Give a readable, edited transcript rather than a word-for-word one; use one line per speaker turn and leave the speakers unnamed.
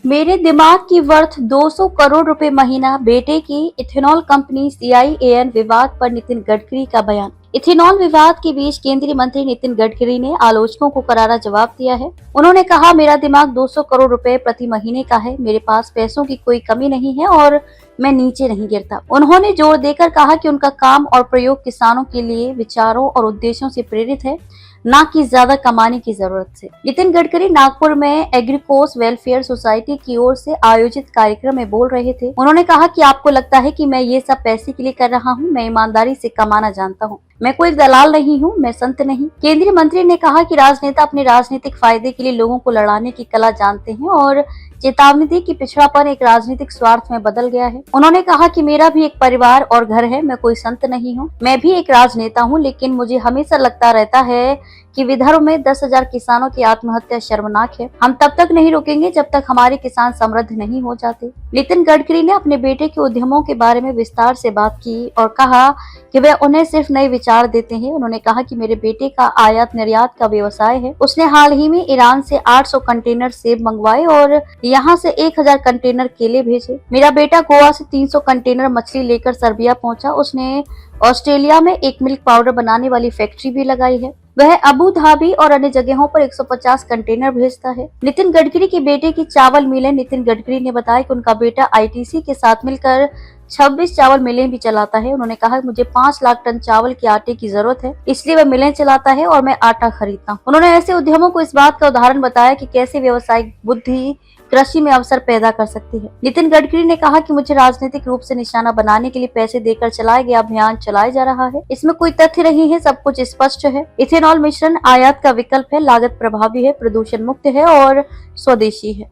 मेरे दिमाग की वर्थ 200 करोड़ रुपए महीना, बेटे की इथेनॉल कंपनी CIAN विवाद पर नितिन गडकरी का बयान। इथेनॉल विवाद के बीच केंद्रीय मंत्री नितिन गडकरी ने आलोचकों को करारा जवाब दिया है। उन्होंने कहा, मेरा दिमाग 200 करोड़ रुपए प्रति महीने का है। मेरे पास पैसों की कोई कमी नहीं है और मैं नीचे नहीं गिरता। उन्होंने जोर देकर कहा कि उनका काम और प्रयोग किसानों के लिए विचारों और उद्देश्यों से प्रेरित है, ना कि ज्यादा कमाने की जरूरत से। नितिन गडकरी नागपुर में एग्रीकोस वेलफेयर सोसाइटी की ओर से आयोजित कार्यक्रम में बोल रहे थे। उन्होंने कहा कि आपको लगता है कि मैं ये सब पैसे के लिए कर रहा हूँ, मैं ईमानदारी से कमाना जानता हूँ। मैं कोई दलाल नहीं हूँ, मैं संत नहीं। केंद्रीय मंत्री ने कहा कि राजनेता अपने राजनीतिक फायदे के लिए लोगों को लड़ाने की कला जानते हैं और चेतावनी दी कि पिछड़ापन एक राजनीतिक स्वार्थ में बदल गया है। उन्होंने कहा कि मेरा भी एक परिवार और घर है, मैं कोई संत नहीं हूँ, मैं भी एक राजनेता हूँ, लेकिन मुझे हमेशा लगता रहता है कि विदर्भ में 10,000 किसानों की आत्महत्या शर्मनाक है। हम तब तक नहीं रुकेंगे जब तक हमारे किसान समृद्ध नहीं हो जाते। नितिन गडकरी ने अपने बेटे के उद्यमों के बारे में विस्तार से बात की और कहा कि वे उन्हें सिर्फ नए विचार देते हैं। उन्होंने कहा कि मेरे बेटे का आयात निर्यात का व्यवसाय है। उसने हाल ही में ईरान से 800 कंटेनर सेब मंगवाए और यहाँ से 1000 कंटेनर केले भेजे। मेरा बेटा गोवा से 300 कंटेनर मछली लेकर सर्बिया पहुंचा। उसने ऑस्ट्रेलिया में एक मिल्क पाउडर बनाने वाली फैक्ट्री भी लगाई है। वह अबू धाबी और अन्य जगहों पर 150 कंटेनर भेजता है। नितिन गडकरी के बेटे की चावल मिलें। नितिन गडकरी ने बताया कि उनका बेटा ITC के साथ मिलकर 26 चावल मिलें भी चलाता है। उन्होंने कहा, मुझे 5 लाख टन चावल के आटे की जरूरत है, इसलिए वह मिलें चलाता है और मैं आटा खरीदता हूँ। उन्होंने ऐसे उद्यमों को इस बात का उदाहरण बताया कि कैसे व्यावसायिक बुद्धि कृषि में अवसर पैदा कर सकती है। नितिन गडकरी ने कहा कि मुझे राजनीतिक रूप से निशाना बनाने के लिए पैसे देकर चलाया गया अभियान चलाया जा रहा है। इसमें कोई तथ्य नहीं है, सब कुछ स्पष्ट है। इथेनॉल मिश्रण आयात का विकल्प है, लागत प्रभावी है, प्रदूषण मुक्त है और स्वदेशी है।